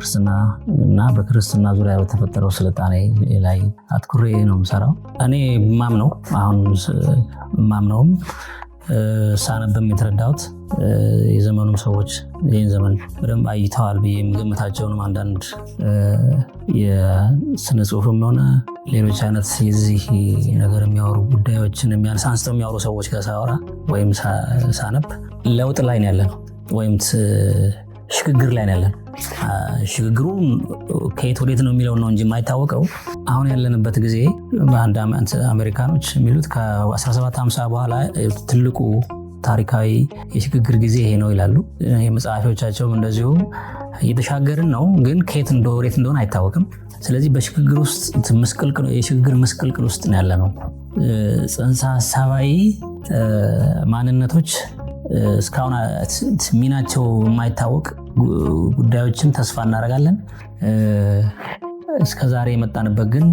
ክርስትና እና በክርስትና ዙሪያ በተፈጠረው ስልጣኔ ላይ አትኩሬ ነው የምሰራው። እኔ ማምነውም ሳነብም የተረዳሁት የዘመኑም ሰዎች ይህን ዘመን በደንብ አይተዋል ብዬ የምገምታቸውንም አንዳንድ የስነ ጽሁፍም ሆነ ሌሎች አይነት የዚህ ነገር የሚያወሩ ጉዳዮችን አንስተው የሚያወሩ ሰዎች ጋር ሳወራ ወይም ሳነብ ለውጥ ላይ ነው ያለነው ወይም ሽግግር ላይ ነው ያለነው። ሽግግሩ ከየት ወዴት ነው የሚለው ነው እንጂ የማይታወቀው አሁን ያለንበት ጊዜ በአንድ አሜሪካኖች የሚሉት ከ1750 በኋላ ትልቁ ታሪካዊ የሽግግር ጊዜ ይሄ ነው ይላሉ። የመጽሐፎቻቸውም እንደዚሁ እየተሻገርን ነው፣ ግን ከየት ወዴት እንደሆነ አይታወቅም። ስለዚህ በሽግግር ውስጥ የሽግግር ምስቅልቅል ውስጥ ነው ያለነው። ጽንሰ ሀሳባዊ ማንነቶች እስካሁን ሚናቸው የማይታወቅ ጉዳዮችን ተስፋ እናደርጋለን። እስከዛሬ የመጣንበት ግን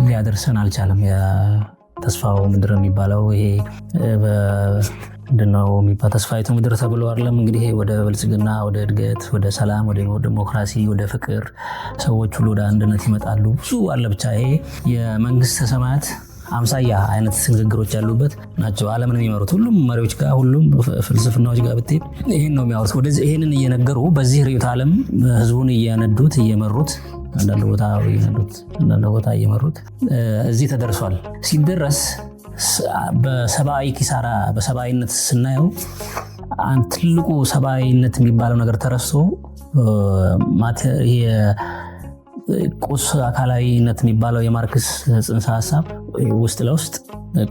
ሊያደርሰን አልቻለም። ተስፋው ምድር የሚባለው ይሄ ምንድነው የሚባለው? ተስፋይቱ ምድር ተብሎ አይደለም እንግዲህ ወደ ብልጽግና፣ ወደ እድገት፣ ወደ ሰላም፣ ወደ ዲሞክራሲ፣ ወደ ፍቅር ሰዎች ሁሉ ወደ አንድነት ይመጣሉ። ብዙ አለ ብቻ ይሄ የመንግስተ ሰማያት አምሳያ አይነት ንግግሮች ያሉበት ናቸው ዓለምን የሚመሩት። ሁሉም መሪዎች ጋር ሁሉም ፍልስፍናዎች ጋር ብትሄድ ይሄን ነው የሚያወሩት። ወደዚህ ይሄንን እየነገሩ በዚህ ርዕዮተ ዓለም ህዝቡን እየነዱት እየመሩት አንዳንድ ቦታ እየመሩት እዚህ ተደርሷል። ሲደረስ በሰብአዊ ኪሳራ በሰብአዊነት ስናየው ትልቁ ሰብአዊነት የሚባለው ነገር ተረስቶ ቁስ አካላዊነት የሚባለው የማርክስ ጽንሰ ሀሳብ ውስጥ ለውስጥ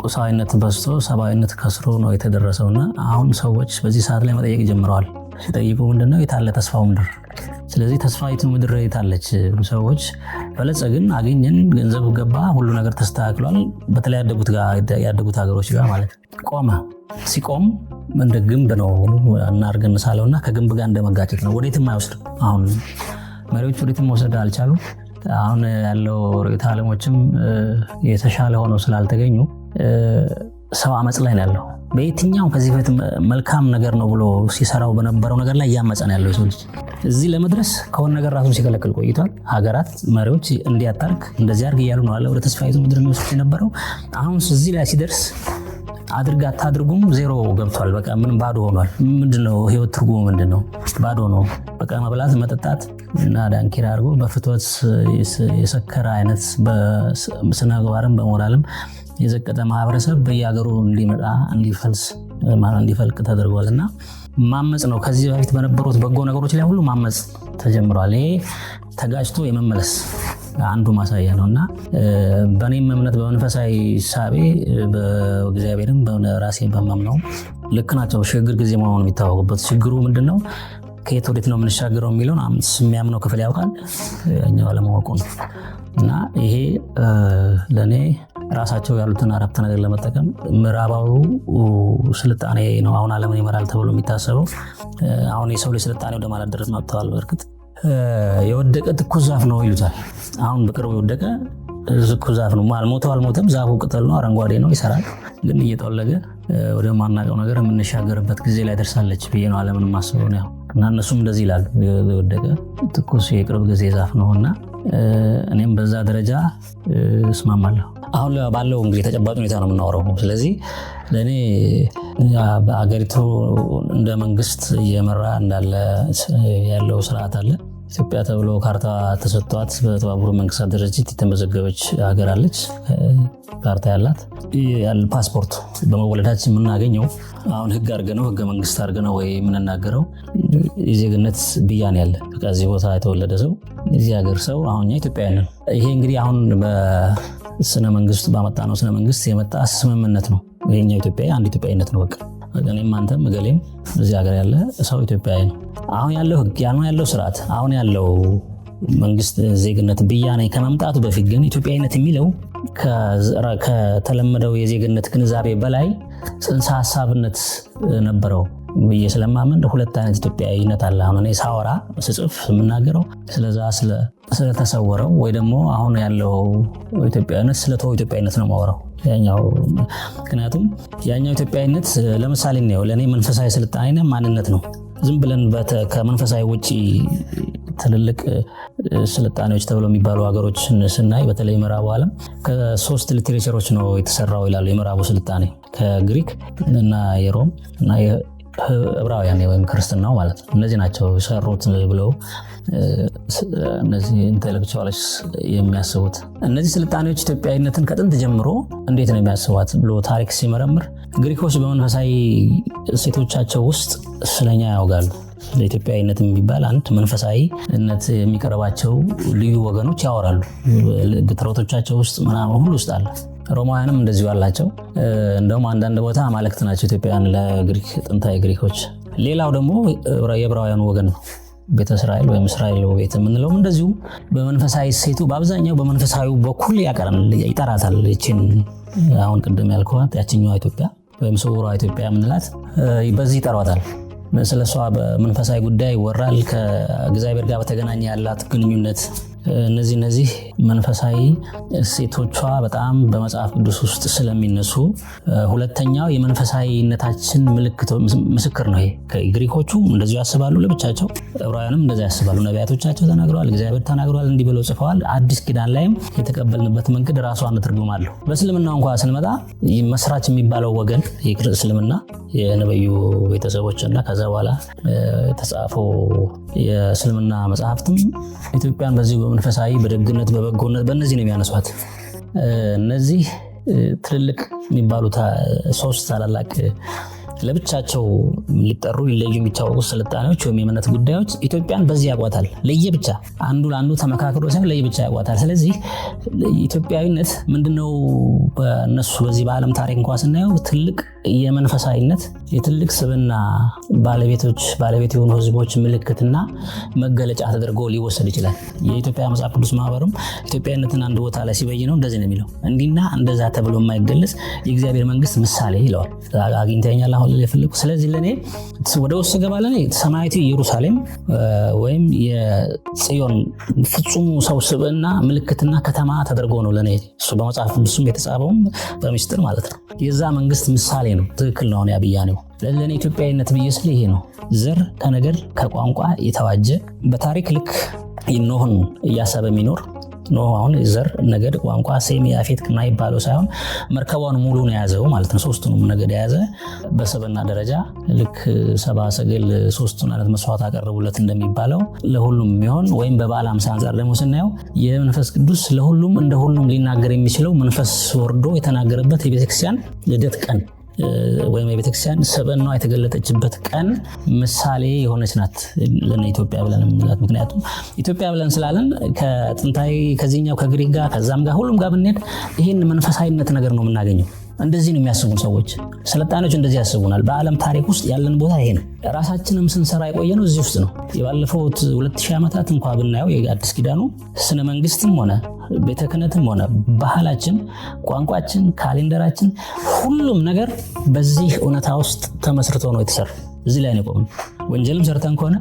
ቁሳዊነት በዝቶ ሰብአዊነት ከስሮ ነው የተደረሰውና አሁን ሰዎች በዚህ ሰዓት ላይ መጠየቅ ጀምረዋል። ሲጠይቁ ምንድነው የታለ ተስፋው ምድር? ስለዚህ ተስፋይቱ ምድር የታለች? ሰዎች በለጸግን፣ አገኘን፣ ገንዘብ ገባ፣ ሁሉ ነገር ተስተካክሏል። በተለይ ያደጉት ሀገሮች ጋር ማለት ቆመ። ሲቆም እንደ ግንብ ነው እናርገን ሳለውና ከግንብ ጋር እንደመጋጨት ነው። ወዴትም አይወስድም። አሁን መሪዎች ወዴትም መውሰድ አልቻሉም። አሁን ያለው ርዕዮተ ዓለሞችም የተሻለ ሆነው ስላልተገኙ ሰው አመፅ ላይ ነው ያለው። በየትኛው ከዚህ በፊት መልካም ነገር ነው ብሎ ሲሰራው በነበረው ነገር ላይ እያመፀ ነው ያለው የሰው ልጅ። እዚህ ለመድረስ ከሆነ ነገር ራሱን ሲከለክል ቆይቷል። ሀገራት መሪዎች እንዲያታርግ እንደዚህ አድርግ እያሉ ነው አለ ወደ ተስፋይቱ ምድር የሚወስድ የነበረው። አሁን እዚህ ላይ ሲደርስ አድርግ አታድርጉም ዜሮ ገብቷል። በቃ ምንም ባዶ ሆኗል። ምንድነው ህይወት ትርጉሙ? ምንድነው? ባዶ ነው። በቃ መብላት መጠጣት እና ዳንኪራ አድርጎ በፍትወት የሰከረ አይነት በስነ ምግባርም በሞራልም የዘቀጠ ማህበረሰብ በየሀገሩ እንዲመጣ እንዲፈልቅ ተደርጓል። እና ማመፅ ነው። ከዚህ በፊት በነበሩት በጎ ነገሮች ላይ ሁሉ ማመፅ ተጀምሯል። ይሄ ተጋጭቶ የመመለስ አንዱ ማሳያ ነው። እና በእኔም እምነት በመንፈሳዊ ሳቤ በእግዚአብሔርም ራሴን በማምነው ልክ ናቸው። ሽግግር ጊዜ መሆኑ የሚታወቅበት ችግሩ ምንድነው? ከየት ወዴት ነው የምንሻገረው የሚለውን የሚያምነው ክፍል ያውቃል፣ እኛው አለማወቁ ነው። እና ይሄ ለእኔ ራሳቸው ያሉትን አረፍተ ነገር ለመጠቀም ምዕራባዊ ስልጣኔ ነው አሁን ዓለምን ይመራል ተብሎ የሚታሰበው። አሁን የሰው ልጅ ስልጣኔ ወደ ማለት ድረስ መጥተዋል። በእርግጥ የወደቀ ትኩስ ዛፍ ነው ይሉታል። አሁን በቅርቡ የወደቀ ትኩስ ዛፍ ነው። አልሞተም። ዛፉ ቅጠል ነው፣ አረንጓዴ ነው፣ ይሰራል። ግን እየጠወለገ ወደ ማናውቀው ነገር የምንሻገርበት ጊዜ ላይ ደርሳለች ብዬ ነው ዓለምን ማስበው ነው። እና እነሱም እንደዚህ ይላሉ፣ የወደቀ ትኩስ የቅርብ ጊዜ ዛፍ ነው። እና እኔም በዛ ደረጃ እስማማለሁ። አሁን ባለው እንግዲህ ተጨባጭ ሁኔታ ነው የምናወራው። ስለዚህ ለእኔ በአገሪቱ እንደ መንግስት እየመራ እንዳለ ያለው ስርዓት አለ። ኢትዮጵያ ተብሎ ካርታ ተሰጥቷት በተባበሩት መንግስታት ድርጅት የተመዘገበች ሀገር አለች። ካርታ ያላት ፓስፖርት በመወለዳችን የምናገኘው አሁን ህግ አድርገነው ህገ መንግስት አድርገነው ወይ የምንናገረው የዜግነት ብያኔ ያለ ከዚህ ቦታ የተወለደ ሰው የዚህ ሀገር ሰው አሁን ኢትዮጵያውያን ነን። ይሄ እንግዲህ አሁን በስነ መንግስት ባመጣነው ስነ መንግስት የመጣ ስምምነት ነው። ይሄኛው ኢትዮጵያዊ አንድ ኢትዮጵያዊነት ነው። በቃ እኔም አንተም እገሌም እዚህ ሀገር ያለ ሰው ኢትዮጵያዊ ነው። አሁን ያለው ህግ ያለው ስርዓት አሁን ያለው መንግስት ዜግነት ብያኔ ከመምጣቱ በፊት ግን ኢትዮጵያዊነት የሚለው ከተለመደው የዜግነት ግንዛቤ በላይ ጽንሰ ሀሳብነት ነበረው ብዬ ስለማመን ሁለት አይነት ኢትዮጵያዊነት አለ። አሁን እኔ ሳወራ ስጽፍ የምናገረው ስለዛ ስለተሰወረው ወይ ደግሞ አሁን ያለው ኢትዮጵያዊነት ስለተወው ኢትዮጵያዊነት ነው የማወራው። ምክንያቱም ያኛው ኢትዮጵያዊነት ለምሳሌ ነው ለእኔ መንፈሳዊ ስልጣኔና ማንነት ነው። ዝም ብለን ከመንፈሳዊ ውጪ ትልልቅ ስልጣኔዎች ተብለው የሚባሉ ሀገሮችን ስናይ በተለይ ምዕራቡ ዓለም ከ3 ሊትሬቸሮች ነው የተሰራው ይላሉ። የምዕራቡ ስልጣኔ ከግሪክ እና የሮም እና ዕብራውያን ወይም ክርስትናው ማለት ነው። እነዚህ ናቸው ሰሩት ብለው እነዚህ ኢንተሌክቹዋልስ የሚያስቡት። እነዚህ ስልጣኔዎች ኢትዮጵያዊነትን ከጥንት ጀምሮ እንዴት ነው የሚያስቧት ብሎ ታሪክ ሲመረምር ግሪኮች በመንፈሳዊ እሴቶቻቸው ውስጥ ስለኛ ያውጋሉ። ለኢትዮጵያዊነት የሚባል አንድ መንፈሳዊነት የሚቀርባቸው ልዩ ወገኖች ያወራሉ። ግጥሮቶቻቸው ውስጥ ምናምን ሁሉ ውስጥ አለ። ሮማውያንም እንደዚሁ አላቸው። እንደውም አንዳንድ ቦታ አማልክት ናቸው ኢትዮጵያውያን ለግሪክ ጥንታዊ ግሪኮች። ሌላው ደግሞ የዕብራውያኑ ወገን ነው። ቤተ እስራኤል ወይም እስራኤል ቤት የምንለውም እንደዚሁ በመንፈሳዊ ሴቱ በአብዛኛው በመንፈሳዊ በኩል ይጠራታል። ይችን አሁን ቅድም ያልኳት ያችኛዋ ኢትዮጵያ ወይም ስውሯ ኢትዮጵያ የምንላት በዚህ ይጠሯታል። ስለሷ በመንፈሳዊ ጉዳይ ይወራል። ከእግዚአብሔር ጋር በተገናኘ ያላት ግንኙነት እነዚህ መንፈሳዊ እሴቶቿ በጣም በመጽሐፍ ቅዱስ ውስጥ ስለሚነሱ ሁለተኛው የመንፈሳዊነታችን ምስክር ነው። ግሪኮቹ እንደዚሁ ያስባሉ ለብቻቸው፣ ዕብራውያንም እንደዚያ ያስባሉ። ነቢያቶቻቸው ተናግረዋል፣ እግዚአብሔር ተናግረዋል፣ እንዲህ ብለው ጽፈዋል። አዲስ ኪዳን ላይም የተቀበልንበት መንገድ ራሱ አንድ ትርጉም አለው። በእስልምና እንኳ ስንመጣ መስራች የሚባለው ወገን እስልምና የነብዩ ቤተሰቦችና ከዛ በኋላ የተጻፈው የእስልምና መጽሐፍትም ኢትዮጵያን በዚህ በመንፈሳዊ በደግነት በበጎነት በእነዚህ ነው የሚያነሷት። እነዚህ ትልልቅ የሚባሉት 3 ታላላቅ ለብቻቸው ሊጠሩ ሊለዩ የሚታወቁ ስልጣኔዎች ወይም የእምነት ጉዳዮች ኢትዮጵያን በዚህ ያቋታል። ለየብቻ አንዱ ለአንዱ ተመካክሮ ሳይሆን ለየብቻ ያቋታል። ስለዚህ ኢትዮጵያዊነት ምንድነው? በእነሱ በዚህ በዓለም ታሪክ እንኳን ስናየው ትልቅ የመንፈሳዊነት የትልቅ ስብዕና ባለቤት የሆኑ ህዝቦች ምልክትና መገለጫ ተደርጎ ሊወሰድ ይችላል። የኢትዮጵያ መጽሐፍ ቅዱስ ማህበርም ኢትዮጵያዊነትን አንድ ቦታ ላይ ሲበይነው እንደዚህ ነው የሚለው፣ እንዲና እንደዛ ተብሎ የማይገለጽ የእግዚአብሔር መንግስት ምሳሌ ይለዋል። አግኝተኛል አሁን ለፈልኩ። ስለዚህ ለኔ ወደ ውስጥ ገባ ለኔ ሰማያዊት ኢየሩሳሌም ወይም የጽዮን ፍጹም ሰው ስብዕና ምልክትና ከተማ ተደርጎ ነው ለኔ እሱ በመጽሐፍ ቅዱስም የተጻፈውም በሚስጥር ማለት ነው የዛ መንግስት ምሳሌ ነው። ትክክል ነው። ያብያኔው ለኔ ኢትዮጵያዊነት ብዬስል ይሄ ነው። ዘር ከነገር ከቋንቋ የተዋጀ በታሪክ ልክ ኖህን እያሰበ የሚኖር ኖህ አሁን ዘር ነገድ ቋንቋ ሴም ያፌት የማይባለው ሳይሆን መርከቧን ሙሉን የያዘው ማለት ነው። 3ቱንም ነገድ የያዘ በሰብዕና ደረጃ ልክ ሰብአ ሰገል 3ቱን አይነት መስዋዕት አቀረቡለት እንደሚባለው ለሁሉም የሚሆን ወይም በበዓለ ሃምሳ አንጻር ደግሞ ስናየው የመንፈስ ቅዱስ ለሁሉም እንደ ሁሉም ሊናገር የሚችለው መንፈስ ወርዶ የተናገረበት የቤተክርስቲያን ልደት ቀን ወይም የቤተክርስቲያን ሰብዕናዋ የተገለጠችበት ቀን ምሳሌ የሆነች ናት ለነ ኢትዮጵያ ብለን የምንላት። ምክንያቱም ኢትዮጵያ ብለን ስላለን ከጥንታዊ ከዚህኛው ከግሪክ ጋር ከዛም ጋር ሁሉም ጋር ብንሄድ ይህን መንፈሳዊነት ነገር ነው የምናገኘው። እንደዚህ ነው የሚያስቡን ሰዎች። ስልጣኔዎች እንደዚህ ያስቡናል። በዓለም ታሪክ ውስጥ ያለን ቦታ ይሄ ነው። ራሳችንም ስንሰራ የቆየነው እዚህ ውስጥ ነው። የባለፉት 2000 ዓመታት እንኳ ብናየው የአዲስ ኪዳኑ ስነ መንግስትም ሆነ ቤተ ክህነትም ሆነ ባህላችን፣ ቋንቋችን፣ ካሌንደራችን ሁሉም ነገር በዚህ እውነታ ውስጥ ተመስርቶ ነው የተሰራው። እዚህ ላይ ነው የቆመው። ወንጀልም ሰርተን ከሆነ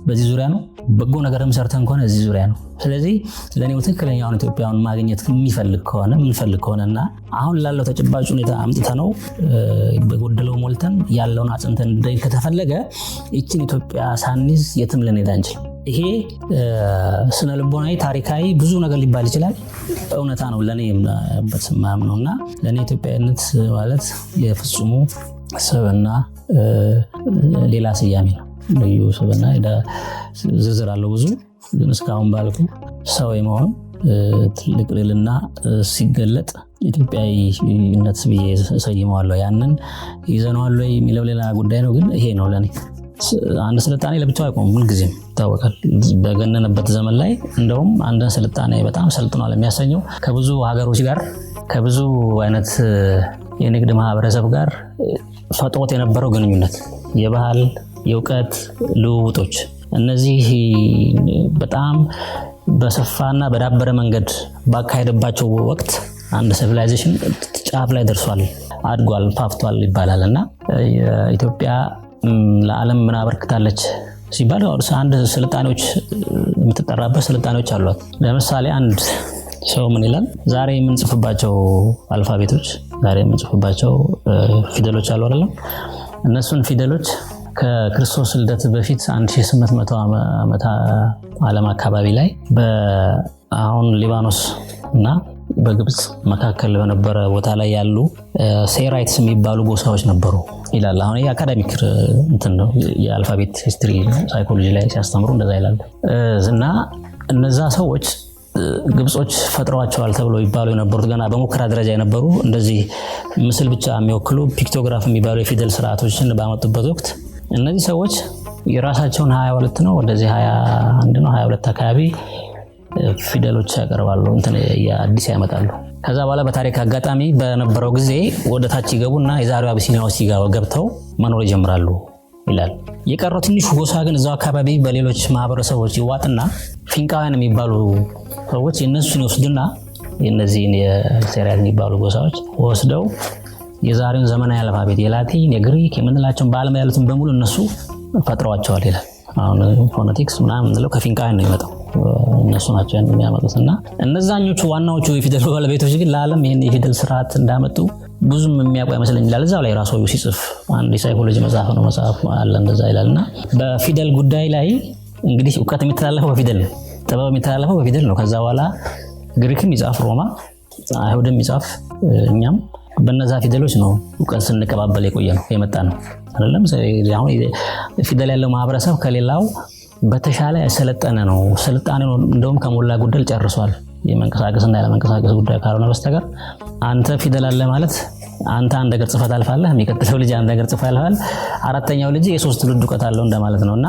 በዚህ ዙሪያ ነው፣ በጎ ነገርም ሰርተን ከሆነ እዚህ ዙሪያ ነው። ስለዚህ ለኔው ትክክለኛውን ኢትዮጵያውን ማግኘት የሚፈልግ ከሆነና አሁን ላለው ተጨባጭ ሁኔታ አምጥተ ነው በጎደለው ሞልተን ያለውን አጽንተን እንደይ ከተፈለገ ይችን ኢትዮጵያ ሳንይዝ የትም ልንሄድ አንችልም። ይሄ ስነ ልቦናዊ ታሪካዊ ብዙ ነገር ሊባል ይችላል። እውነታ ነው ለኔ በስማም ነውና ለኔ ኢትዮጵያዊነት ማለት የፍጹሙ ሰብዕና ሌላ ስያሜ ነው። ልዩ ሰብዕና ዝርዝር አለው ብዙ፣ ግን እስካሁን ባልኩ ሰው የመሆን ትልቅ ልዕልና ሲገለጥ ኢትዮጵያዊነት ብዬ ሰይመዋለሁ። ያንን ይዘነዋል ወይ የሚለው ሌላ ጉዳይ ነው። ግን ይሄ ነው ለኔ። አንድ ስልጣኔ ለብቻው አይቆምም፣ ሁልጊዜም ይታወቃል። በገነነበት ዘመን ላይ እንደውም አንድ ስልጣኔ በጣም ሰልጥኗል የሚያሰኘው ከብዙ ሀገሮች ጋር ከብዙ አይነት የንግድ ማህበረሰብ ጋር ፈጥሮት የነበረው ግንኙነት፣ የባህል የእውቀት ልውውጦች፣ እነዚህ በጣም በሰፋና በዳበረ መንገድ ባካሄደባቸው ወቅት አንድ ሲቪላይዜሽን ጫፍ ላይ ደርሷል፣ አድጓል፣ ፋፍቷል ይባላል። እና ኢትዮጵያ ለዓለም ምን አበርክታለች ሲባል አንድ ስልጣኔዎች የምትጠራበት ስልጣኔዎች አሏት። ለምሳሌ አንድ ሰው ምን ይላል? ዛሬ የምንጽፍባቸው አልፋቤቶች፣ ዛሬ የምንጽፍባቸው ፊደሎች አሉ አይደለም? እነሱን ፊደሎች ከክርስቶስ ልደት በፊት 1800 ዓመት ዓለም አካባቢ ላይ በአሁን ሊባኖስ እና በግብጽ መካከል በነበረ ቦታ ላይ ያሉ ሴራይትስ የሚባሉ ጎሳዎች ነበሩ ይላል። አሁን የአካዳሚክ እንትን ነው፣ የአልፋቤት ሂስትሪ ሳይኮሎጂ ላይ ሲያስተምሩ እንደዛ ይላል። እና እነዛ ሰዎች ግብጾች ፈጥረዋቸዋል ተብሎ ይባሉ የነበሩት ገና በሙከራ ደረጃ የነበሩ እንደዚህ ምስል ብቻ የሚወክሉ ፒክቶግራፍ የሚባሉ የፊደል ስርዓቶችን ባመጡበት ወቅት እነዚህ ሰዎች የራሳቸውን 22 ነው ወደዚህ 21 ነው 22 አካባቢ ፊደሎች ያቀርባሉ፣ እንትን አዲስ ያመጣሉ። ከዛ በኋላ በታሪክ አጋጣሚ በነበረው ጊዜ ወደ ታች ይገቡና የዛሬው አቢሲኒያ ውስጥ ገብተው መኖር ይጀምራሉ ይላል። የቀረው ትንሹ ጎሳ ግን እዛው አካባቢ በሌሎች ማህበረሰቦች ይዋጥና ፊንቃውያን የሚባሉ ሰዎች የነሱን ይወስዱና የነዚህን የሴራይት የሚባሉ ጎሳዎች ወስደው የዛሬውን ዘመናዊ አልፋቤት የላቲን የግሪክ የምንላቸውን በዓለም ያሉትን በሙሉ እነሱ ፈጥረዋቸዋል ይላል። አሁን ፎኔቲክስ ምናምን እንለው ከፊንቃውያን ነው የሚመጣው፣ እነሱ ናቸው የሚያመጡትና እነዛኞቹ ዋናዎቹ የፊደል ባለቤቶች ግን ለዓለም ይህን የፊደል ስርዓት እንዳመጡ ብዙም የሚያውቁ አይመስለኝ ይላል። እዛው ላይ ራሱ ሲጽፍ አንድ የሳይኮሎጂ መጽሐፍ ነው መጽሐፍ አለ እንደዛ ይላልና በፊደል ጉዳይ ላይ እንግዲህ እውቀት የሚተላለፈው በፊደል ነው፣ ጥበብ የሚተላለፈው በፊደል ነው። ከዛ በኋላ ግሪክም ይጻፍ ሮማ፣ አይሁድም ይጻፍ እኛም በነዛ ፊደሎች ነው እውቀት ስንቀባበል የቆየ ነው የመጣ ነው አይደለም። አሁን ፊደል ያለው ማህበረሰብ ከሌላው በተሻለ ያሰለጠነ ነው። ስልጣኔ ነው እንደውም ከሞላ ጎደል ጨርሷል። የመንቀሳቀስና ያለመንቀሳቀስ ጉዳይ ካልሆነ በስተቀር አንተ ፊደል አለ ማለት አንተ አንድ ነገር ጽፈት አልፋለህ፣ የሚቀጥለው ልጅ አንድ ነገር ጽፈት ያልፋል፣ አራተኛው ልጅ የሶስት ትውልድ እውቀት አለው እንደማለት ነውና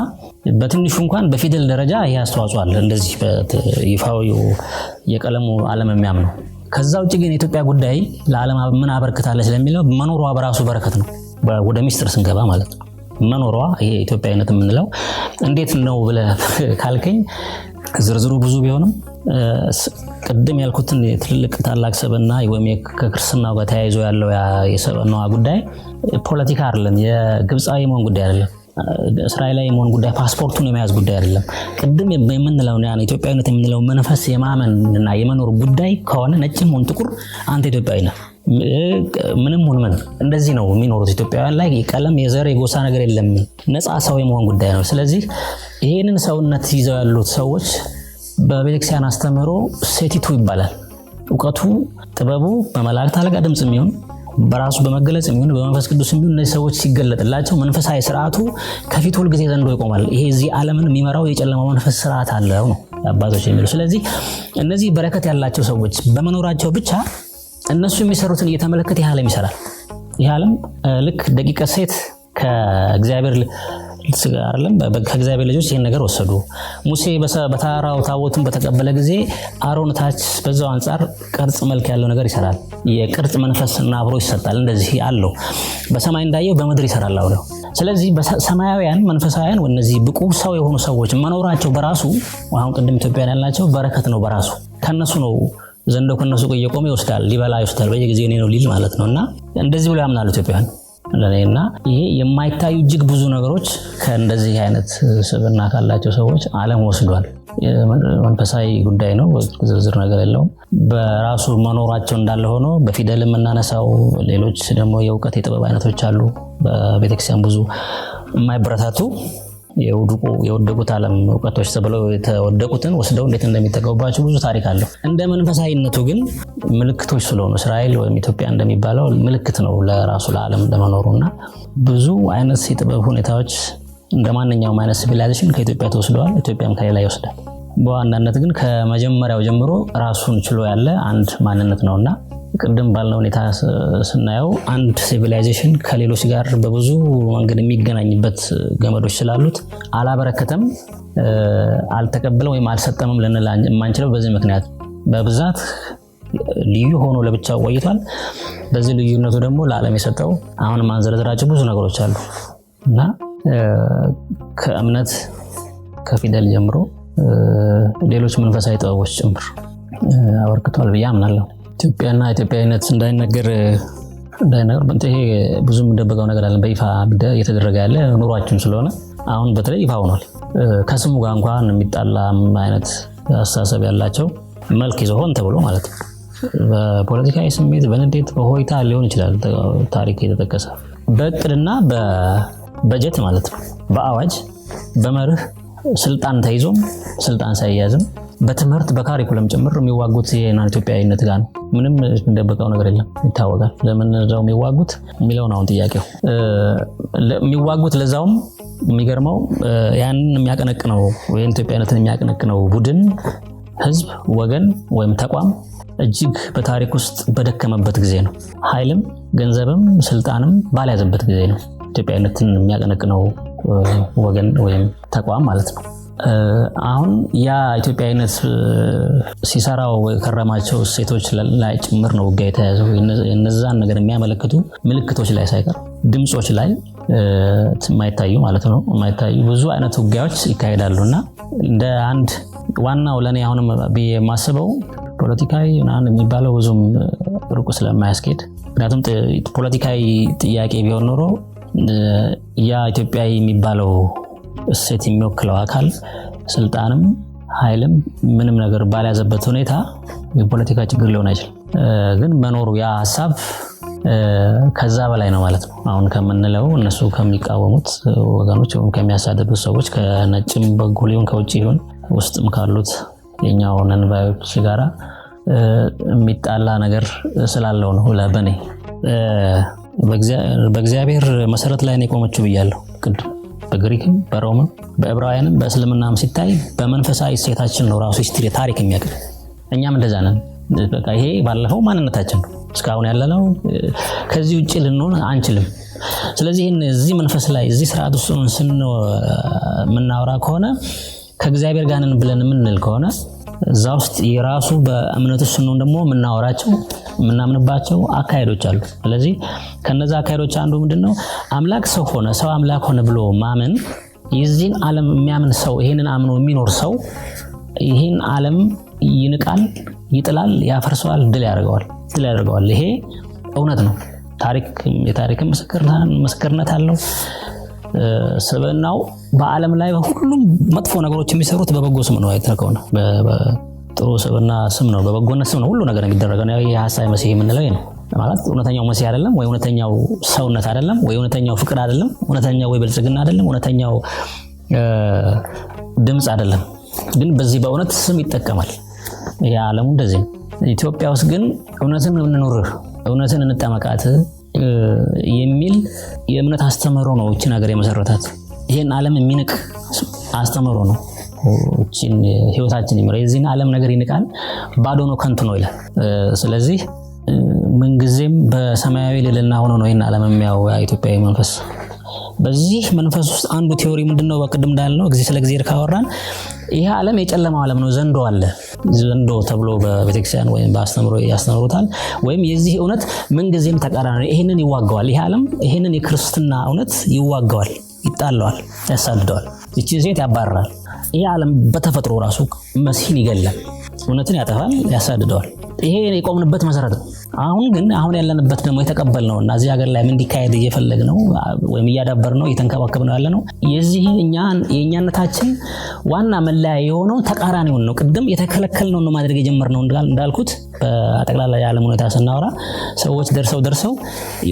በትንሹ እንኳን በፊደል ደረጃ ይሄ አስተዋጽኦ አለ እንደዚህ በይፋው የቀለሙ ዓለም የሚያምነው። ከዛ ውጭ ግን የኢትዮጵያ ጉዳይ ለዓለም ምን አበርክታለች ለሚለው መኖሯ በራሱ በረከት ነው። ወደ ሚስጥር ስንገባ ማለት ነው መኖሯ ይሄ ኢትዮጵያዊነት የምንለው እንዴት ነው ብለህ ካልከኝ ዝርዝሩ ብዙ ቢሆንም ቅድም ያልኩትን ትልልቅ ታላቅ ሰብና ወይም ከክርስትናው ጋር ተያይዞ ያለው የሰብናዋ ጉዳይ ፖለቲካ አይደለም፣ የግብፃዊ መሆን ጉዳይ አይደለም፣ እስራኤላዊ መሆን ጉዳይ፣ ፓስፖርቱን የመያዝ ጉዳይ አይደለም። ቅድም የምንለው ኢትዮጵያዊነት የምንለው መንፈስ የማመንና የመኖር ጉዳይ ከሆነ ነጭም ሆን ጥቁር አንተ ኢትዮጵያዊ ነህ። ምንም ሆነ ምን እንደዚህ ነው የሚኖሩት ኢትዮጵያውያን ላይ የቀለም የዘር የጎሳ ነገር የለም፣ ነፃ ሰው የመሆን ጉዳይ ነው። ስለዚህ ይሄንን ሰውነት ይዘው ያሉት ሰዎች በቤተክርስቲያን አስተምህሮ ሴቲቱ ይባላል። እውቀቱ ጥበቡ በመላእክት አለቃ ድምጽ የሚሆን በራሱ በመገለጽ የሚሆን በመንፈስ ቅዱስ የሚሆን እነዚህ ሰዎች ሲገለጥላቸው መንፈሳዊ ስርዓቱ ከፊት ሁል ጊዜ ዘንዶ ይቆማል። ይሄ እዚህ ዓለምን የሚመራው የጨለማው መንፈስ ስርዓት አለው ነው አባቶች የሚሉ። ስለዚህ እነዚህ በረከት ያላቸው ሰዎች በመኖራቸው ብቻ እነሱ የሚሰሩትን እየተመለከተ ይህ ዓለም ይሰራል። ይህ ዓለም ልክ ደቂቀ ሴት ከእግዚአብሔር ልጆች ይህን ነገር ወሰዱ። ሙሴ በተራራው ታቦቱን በተቀበለ ጊዜ አሮን ታች በዛው አንጻር ቅርጽ መልክ ያለው ነገር ይሰራል። የቅርጽ መንፈስና አብሮ ይሰጣል። እንደዚህ አለው በሰማይ እንዳየው በምድር ይሰራል አለው። ስለዚህ በሰማያውያን መንፈሳውያን እነዚህ ብቁ ሰው የሆኑ ሰዎች መኖራቸው በራሱ አሁን ቅድም ኢትዮጵያን ያልናቸው በረከት ነው። በራሱ ከነሱ ነው ዘንዶ ከነሱ እየቆመ ይወስዳል፣ ሊበላ ይወስዳል፣ በየጊዜው እኔ ነው ሊል ማለት ነውና እንደዚህ ብሎ ያምናሉ ኢትዮጵያን ለኔና ይሄ የማይታዩ እጅግ ብዙ ነገሮች ከእንደዚህ አይነት ስብዕና ካላቸው ሰዎች ዓለም ወስዷል። መንፈሳዊ ጉዳይ ነው፣ ዝርዝር ነገር የለውም። በራሱ መኖራቸው እንዳለ ሆኖ በፊደል የምናነሳው ሌሎች ደግሞ የእውቀት የጥበብ አይነቶች አሉ። በቤተክርስቲያን ብዙ የማይበረታቱ የወደቁት ዓለም እውቀቶች ተብለው የተወደቁትን ወስደው እንዴት እንደሚጠቀሙባቸው ብዙ ታሪክ አለው። እንደ መንፈሳዊነቱ ግን ምልክቶች ስለሆኑ እስራኤል ወይም ኢትዮጵያ እንደሚባለው ምልክት ነው ለራሱ ለዓለም እንደመኖሩና ብዙ አይነት የጥበብ ሁኔታዎች እንደ ማንኛውም አይነት ሲቪላይዜሽን ከኢትዮጵያ ተወስደዋል፣ ኢትዮጵያም ከሌላ ይወስዳል። በዋናነት ግን ከመጀመሪያው ጀምሮ ራሱን ችሎ ያለ አንድ ማንነት ነውና ቅድም ባለው ሁኔታ ስናየው አንድ ሲቪላይዜሽን ከሌሎች ጋር በብዙ መንገድ የሚገናኝበት ገመዶች ስላሉት አላበረከተም፣ አልተቀበለም ወይም አልሰጠምም ልንል የማንችለው በዚህ ምክንያት በብዛት ልዩ ሆኖ ለብቻው ቆይቷል። በዚህ ልዩነቱ ደግሞ ለዓለም የሰጠው አሁን ማንዘረዝራቸው ብዙ ነገሮች አሉ እና ከእምነት ከፊደል ጀምሮ ሌሎች መንፈሳዊ ጥበቦች ጭምር አበርክቷል ብዬ አምናለሁ። ኢትዮጵያና ኢትዮጵያዊነት እንዳይነገር ይሄ ብዙ የምንደበቀው ነገር አለ። በይፋ እየተደረገ ያለ ኑሯችን ስለሆነ አሁን በተለይ ይፋ ሆኗል። ከስሙ ጋር እንኳን የሚጣላ አይነት አስተሳሰብ ያላቸው መልክ ይዘው ሆን ተብሎ ማለት ነው። በፖለቲካዊ ስሜት በንዴት በሆይታ ሊሆን ይችላል ታሪክ የተጠቀሰ በእቅድና በጀት ማለት ነው በአዋጅ በመርህ ስልጣን ተይዞም ስልጣን ሳይያዝም በትምህርት በካሪኩለም ጭምር የሚዋጉት የናን ኢትዮጵያዊነት ጋር ነው። ምንም እንደበቀው ነገር የለም ይታወቃል። ለምን ነው የሚዋጉት የሚለው ነው ጥያቄው። የሚዋጉት ለዛውም የሚገርመው ያንን የሚያቀነቅነው ወይ ኢትዮጵያዊነትን የሚያቀነቅነው ቡድን ህዝብ ወገን ወይም ተቋም እጅግ በታሪክ ውስጥ በደከመበት ጊዜ ነው። ኃይልም ገንዘብም ስልጣንም ባልያዘበት ጊዜ ነው ኢትዮጵያዊነትን የሚያቀነቅነው ወገን ወይም ተቋም ማለት ነው። አሁን ያ ኢትዮጵያዊነት ሲሰራው ከረማቸው ሴቶች ላይ ጭምር ነው ውጊያ የተያዘው። እነዛን ነገር የሚያመለክቱ ምልክቶች ላይ ሳይቀር ድምጾች ላይ የማይታዩ ማለት ነው የማይታዩ ብዙ አይነት ውጊያዎች ይካሄዳሉና እንደ አንድ ዋናው ለኔ አሁንም የማስበው ፖለቲካዊ ምናምን የሚባለው ብዙም ሩቅ ስለማያስኬድ፣ ምክንያቱም ፖለቲካዊ ጥያቄ ቢሆን ኖሮ ያ ኢትዮጵያዊ የሚባለው እሴት የሚወክለው አካል ስልጣንም ኃይልም ምንም ነገር ባልያዘበት ሁኔታ የፖለቲካ ችግር ሊሆን አይችልም። ግን መኖሩ ያ ሐሳብ ከዛ በላይ ነው ማለት ነው። አሁን ከምንለው እነሱ ከሚቃወሙት ወገኖች ወይም ከሚያሳድዱት ሰዎች ከነጭም በኩል ይሁን ከውጭ ይሁን ውስጥም ካሉት የኛው ነንባዮች ጋራ የሚጣላ ነገር ስላለው ነው። ለበኔ በእግዚአብሔር መሰረት ላይ ነው የቆመችው ብያለሁ ቅድም። በግሪክም በሮምም በዕብራውያንም በእስልምናም ሲታይ በመንፈሳዊ እሴታችን ነው ራሱ ሂስትሪ ታሪክ የሚያቀርብ። እኛም እንደዛ ነን። በቃ ይሄ ባለፈው ማንነታችን ነው። እስካሁን ያለነው ከዚህ ውጪ ልንሆን አንችልም። ስለዚህ እዚህ መንፈስ ላይ እዚህ ስርዓት ውስጥ የምናወራ ከሆነ ከእግዚአብሔር ጋር ነን ብለን የምንል ከሆነ እዛ ውስጥ የራሱ በእምነት ውስጥ ነው ደግሞ የምናወራቸው የምናምንባቸው አካሄዶች አሉ። ስለዚህ ከነዛ አካሄዶች አንዱ ምንድነው? አምላክ ሰው ሆነ ሰው አምላክ ሆነ ብሎ ማመን። የዚህን ዓለም የሚያምን ሰው ይሄንን አምኖ የሚኖር ሰው ይሄን ዓለም ይንቃል፣ ይጥላል፣ ያፈርሰዋል፣ ድል ያደርገዋል። ይሄ እውነት ነው። የታሪክም ምስክርነት አለው። ስብዕናው በዓለም ላይ ሁሉም መጥፎ ነገሮች የሚሰሩት በበጎ ስም ነው። አይተከው ነው በጥሩ ስብዕና ስም ነው፣ በበጎነት ስም ነው ሁሉ ነገር የሚደረገው። ነው የሐሳዊ መሲህ የምንለው ነው ማለት እውነተኛው መሲህ አይደለም ወይ እውነተኛው ሰውነት አይደለም ወይ እውነተኛው ፍቅር አይደለም፣ እውነተኛው ወይ ብልጽግና አይደለም፣ እውነተኛው ድምጽ አይደለም። ግን በዚህ በእውነት ስም ይጠቀማል። ይሄ ዓለሙ እንደዚህ ነው። ኢትዮጵያ ውስጥ ግን እውነትን እንኑር፣ እውነትን እንጠመቃት የሚል የእምነት አስተምሮ ነው እቺ ነገር የመሰረታት። ይሄን ዓለም የሚንቅ አስተምሮ ነው እቺን ህይወታችን ይመረ። የዚህን ዓለም ነገር ይንቃል፣ ባዶ ነው፣ ከንቱ ነው ይላል። ስለዚህ ምንጊዜም በሰማያዊ ልዕልና ሆኖ ነው ይሄን ዓለም የሚያው ኢትዮጵያዊ መንፈስ። በዚህ መንፈስ ውስጥ አንዱ ቲዮሪ ምንድነው? በቅድም እንዳልነው ስለ እግዚአብሔር ካወራን ይሄ ዓለም የጨለማው ዓለም ነው። ዘንዶ አለ። ዘንዶ ተብሎ በቤተክርስቲያን ወይም በአስተምሮ ያስተምሩታል። ወይም የዚህ እውነት ምንጊዜም ተቃራኒ ነው። ይሄንን ይዋጋዋል። ይሄ ዓለም ይሄንን የክርስትና እውነት ይዋጋዋል፣ ይጣለዋል፣ ያሳድደዋል። እቺ ሴት ያባራል። ይሄ ዓለም በተፈጥሮ ራሱ መሲህን ይገላል፣ እውነትን ያጠፋል፣ ያሳድደዋል። ይሄ የቆምንበት መሰረት ነው። አሁን ያለንበት ደግሞ የተቀበልነውና እዚህ ሀገር ላይ ምን እንዲካሄድ እየፈለግነው ወይም እያዳበርነው እየተንከባከብነው ያለነው የዚህ የኛነታችን ዋና መለያ የሆነው ተቃራኒውን ነው። ቅድም የተከለከልነው ነው ማድረግ የጀመርነው እንዳልኩት በአጠቃላይ የዓለም ሁኔታ ስናወራ ሰዎች ደርሰው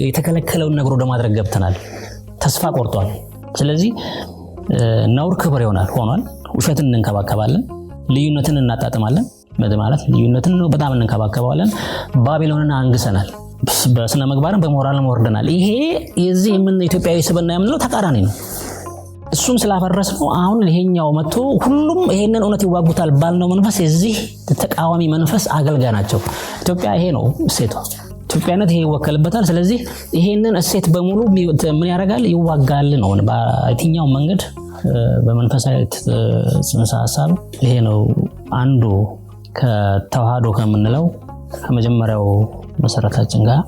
የተከለከለውን ነገር ወደ ማድረግ ገብተናል። ተስፋ ቆርጧል። ስለዚህ ነውር ክብር ሆኗል። ውሸትን እንከባከባለን፣ ልዩነትን እናጣጥማለን። ማለት ልዩነትን በጣም እንከባከባለን። ባቢሎንን አንግሰናል። በስነ ምግባርም በሞራልም ወርደናል። ይሄ የዚህ ኢትዮጵያዊ ስብዕና የምንለው ተቃራኒ ነው። እሱን ስላፈረስነው አሁን ይሄኛው መጥቶ ሁሉም ይሄንን እውነት ይዋጉታል ባልነው መንፈስ የዚህ ተቃዋሚ መንፈስ አገልጋይ ናቸው። ኢትዮጵያ ይሄ ነው እሴቷ። ኢትዮጵያነት ይሄ ይወከልበታል። ስለዚህ ይሄንን እሴት በሙሉ ምን ያደርጋል? ይዋጋል ነው በየትኛው መንገድ በመንፈሳዊ ጽንሰ ሐሳብ ይሄ ነው አንዱ ከተዋህዶ ከምንለው ከመጀመሪያው መሰረታችን ጋር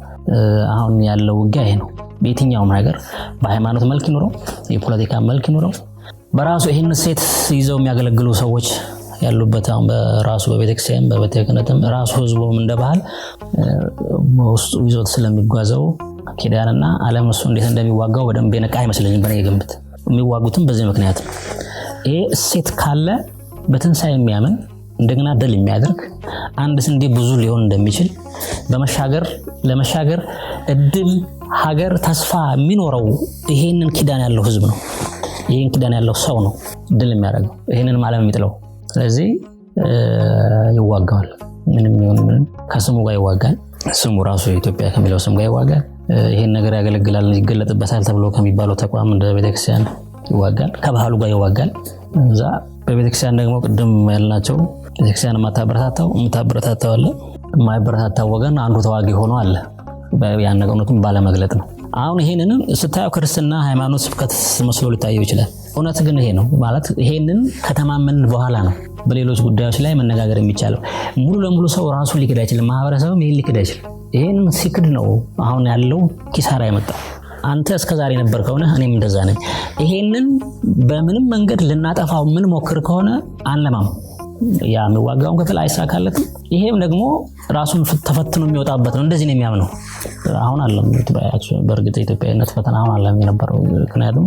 አሁን ያለው ውጊያ ይሄ ነው። በየትኛውም ነገር በሃይማኖት መልክ ይኖረው የፖለቲካ መልክ ይኖረው በራሱ ይሄን ሴት ይዘው የሚያገለግሉ ሰዎች ያሉበት አሁን በራሱ በቤተክርስቲያን በቤተ ክህነትም ራሱ ህዝቡም እንደባህል ውስጡ ይዞት ስለሚጓዘው ኪዳንና ዓለም እሱ እንዴት እንደሚዋጋው በደንብ የነቃ አይመስለኝም። በኔ ግምት የሚዋጉትም በዚህ ምክንያት ነው። ይሄ ሴት ካለ በትንሳኤ የሚያምን እንደገና ድል የሚያደርግ አንድ ስንዴ ብዙ ሊሆን እንደሚችል ለመሻገር እድል ሀገር ተስፋ የሚኖረው ይሄንን ኪዳን ያለው ህዝብ ነው። ይሄን ኪዳን ያለው ሰው ነው ድል የሚያደርገው ይሄንን ዓለም የሚጥለው። ስለዚህ ይዋጋል። ምንም ይሁን ምን ከስሙ ጋር ይዋጋል። ስሙ ራሱ ኢትዮጵያ ከሚለው ስም ጋር ይዋጋል። ይሄን ነገር ያገለግላል ይገለጥበታል ተብሎ ከሚባለው ተቋም እንደ ቤተክርስቲያን ይዋጋል። ከባህሉ ጋር ይዋጋል። እዛ በቤተክርስቲያን ደግሞ ቅድም ያልናቸው ቤተክርስቲያን የምታበረታታው አለ፣ የማይበረታታው ወገን አንዱ ተዋጊ ሆኖ አለ። ያን ነገሩን ባለመግለጥ ነው። አሁን ይሄንን ስታየው ክርስትና ሃይማኖት ስብከት መስሎ ሊታየው ይችላል። እውነት ግን ይሄ ነው ማለት ይሄንን ከተማመን በኋላ ነው በሌሎች ጉዳዮች ላይ መነጋገር የሚቻለው። ሙሉ ለሙሉ ሰው ራሱን ሊክድ አይችልም። ማህበረሰብም ይሄን ሊክድ አይችልም። ይሄን ሲክድ ነው አሁን ያለው ኪሳራ የመጣው። አንተ እስከዛሬ ነበርከው ነህ፣ እኔም እንደዛ ነኝ። ይሄንን በምንም መንገድ ልናጠፋው ምን ሞክር ከሆነ አንለማም። ያ የሚዋጋውን ክፍል አይሳካለትም። ይሄም ደግሞ ራሱን ተፈትኖ የሚወጣበት ነው። እንደዚህ ነው የሚያምነው። አሁን አለም በእርግጥ ኢትዮጵያዊነት ፈተና አሁን አለም የነበረው ምክንያቱም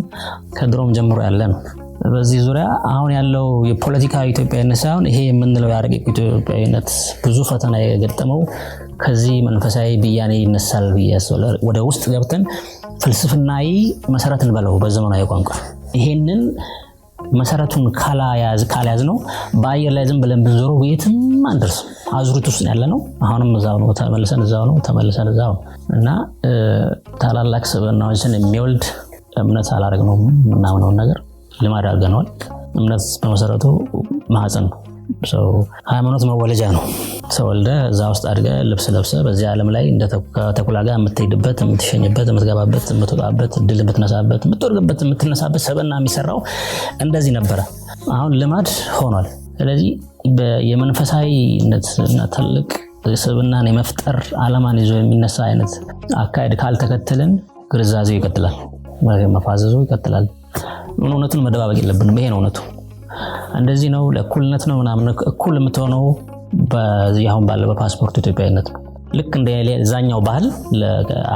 ከድሮም ጀምሮ ያለ ነው። በዚህ ዙሪያ አሁን ያለው የፖለቲካዊ ኢትዮጵያዊነት ሳይሆን ይሄ የምንለው የአረቂቅ ኢትዮጵያዊነት ብዙ ፈተና የገጠመው ከዚህ መንፈሳዊ ብያኔ ይነሳል ብዬ አስባለሁ። ወደ ውስጥ ገብተን ፍልስፍናዊ መሰረት እንበለው በዘመናዊ ቋንቋ ይሄንን መሰረቱን ካልያዝ ነው በአየር ላይ ዝም ብለን ብንዞረው የትም አንደርስም። አዙሪት ውስጥ ያለ ነው። አሁንም እዛው ነው፣ ተመልሰን እዛው ነው እና ታላላቅ ስብዕናዎችን የሚወልድ እምነት አላደረግነውም። ምናምነውን ነገር ልማድ አድርገነዋል። እምነት በመሰረቱ ማህፀን ነው። ሃይማኖት መወለጃ ነው። ሰው ወልደ እዛ ውስጥ አድገ ልብስ ለብሰ በዚህ ዓለም ላይ እንደ ተኩላ ጋር የምትሄድበት፣ የምትሸኝበት፣ የምትገባበት፣ የምትወጣበት፣ ድል የምትነሳበት፣ የምትወርግበት፣ የምትነሳበት ሰበና የሚሰራው እንደዚህ ነበረ። አሁን ልማድ ሆኗል። ስለዚህ የመንፈሳዊነት እና ትልቅ ሰበናን የመፍጠር ዓላማን ይዞ የሚነሳ አይነት አካሄድ ካልተከተልን ግርዛዜው ይቀጥላል፣ መፋዘዙ ይቀጥላል። እውነቱን መደባበቅ የለብንም። ይሄ ነው እውነቱ። እንደዚህ ነው ለእኩልነት ነው ምናምን እኩል የምትሆነው አሁን ባለው በፓስፖርት ኢትዮጵያዊነት ነው። ልክ እንደ ዛኛው ባህል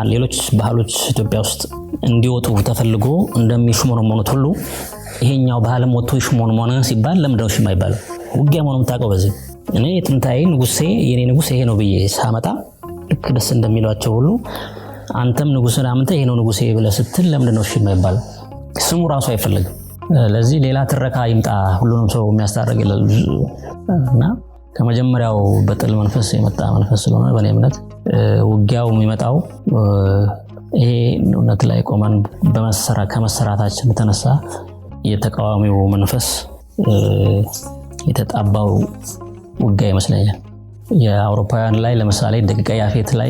ሌሎች ባህሎች ኢትዮጵያ ውስጥ እንዲወጡ ተፈልጎ እንደሚሽሞነሞኑት ሁሉ ይሄኛው ባህልም ወጥቶ ይሽሞነሞነ ሲባል ለምንድነው እሺ የማይባለው? ውጊያ መሆኑን ታውቀው። በዚህ እኔ የጥንታዊ ንጉሴ የኔ ንጉስ ይሄ ነው ብዬ ሳመጣ ልክ ደስ እንደሚሏቸው ሁሉ አንተም ንጉስን አምንተ ይሄ ነው ንጉሴ ብለህ ስትል ለምንድነው እሺ የማይባለው? ስሙ ራሱ አይፈልግም። ለዚህ ሌላ ትረካ ይምጣ ሁሉንም ሰው የሚያስታርቅ እና ከመጀመሪያው በጥል መንፈስ የመጣ መንፈስ ስለሆነ በእኔ እምነት ውጊያው የሚመጣው ይሄ እውነት ላይ ቆመን ከመሰራታችን የተነሳ የተቃዋሚው መንፈስ የተጣባው ውጊያ ይመስለኛል። የአውሮፓውያን ላይ ለምሳሌ ደቂቀ ያፌት ላይ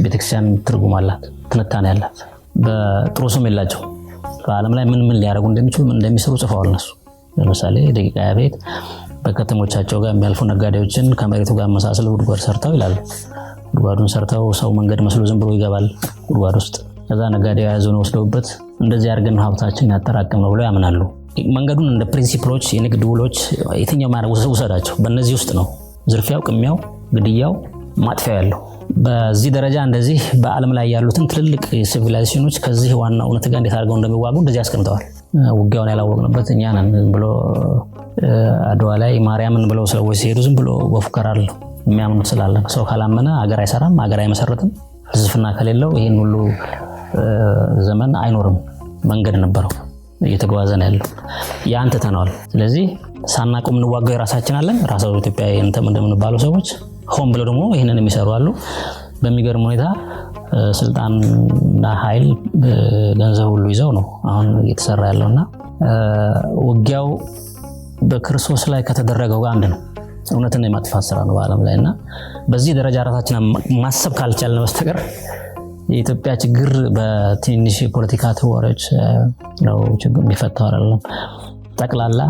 ቤተክርስቲያን ትርጉም አላት፣ ትንታኔ አላት። በጥሩ ስም የላቸው በዓለም ላይ ምን ሊያደርጉ እንደሚችሉ ምን እንደሚሰሩ ጽፈዋል እነሱ። ለምሳሌ ደቂቀ ያፌት በከተሞቻቸው ጋር የሚያልፉ ነጋዴዎችን ከመሬቱ ጋር መሳሰለው ጉድጓድ ሰርተው ይላሉ። ጉድጓዱን ሰርተው ሰው መንገድ መስሎ ዝም ብሎ ይገባል ጉድጓድ ውስጥ። ከዛ ነጋዴው የያዘውን ወስደውበት እንደዚህ አድርገን ሀብታችን ያጠራቅም ነው ብለው ያምናሉ። መንገዱን እንደ ፕሪንሲፕሎች የንግድ ውሎች የትኛው ማድረግ ውሰዳቸው፣ በእነዚህ ውስጥ ነው ዝርፊያው፣ ቅሚያው፣ ግድያው፣ ማጥፊያው ያለው። በዚህ ደረጃ እንደዚህ በዓለም ላይ ያሉትን ትልልቅ ሲቪላይዜሽኖች ከዚህ ዋና እውነት ጋር እንዴት አድርገው እንደሚዋጉ እንደዚህ አስቀምጠዋል። ውጊያውን ያላወቅንበት እኛ ነን ብሎ አድዋ ላይ ማርያምን ብለው ሰዎች ሲሄዱ ዝም ብሎ በፉከራ አይደለም የሚያምኑት ስላለ። ሰው ካላመነ ሀገር አይሰራም፣ ሀገር አይመሰረትም። ፍልስፍና ከሌለው ይሄን ሁሉ ዘመን አይኖርም። መንገድ ነበረው እየተጓዘ ነው ያለው። ያን ትተነዋል። ስለዚህ ሳናቆም እንዋጋው የራሳችን አለን። ራሳው ኢትዮጵያዊ እንደምንባለው ሰዎች ሆን ብለው ደግሞ ይሄንን የሚሰሩ አሉ። በሚገርም ሁኔታ ስልጣንና ኃይል ገንዘብ ሁሉ ይዘው ነው አሁን እየተሰራ ያለውና ውጊያው በክርስቶስ ላይ ከተደረገው ጋር አንድ ነው። እውነትን የማጥፋት ስራ ነው በዓለም ላይና በዚህ ደረጃ ራሳችንን ማሰብ ካልቻልን በስተቀር የኢትዮጵያ ችግር በትንሽ ፖለቲካ ተወራጭ ነው ችግር የሚፈታው አይደለም። ጠቅላላ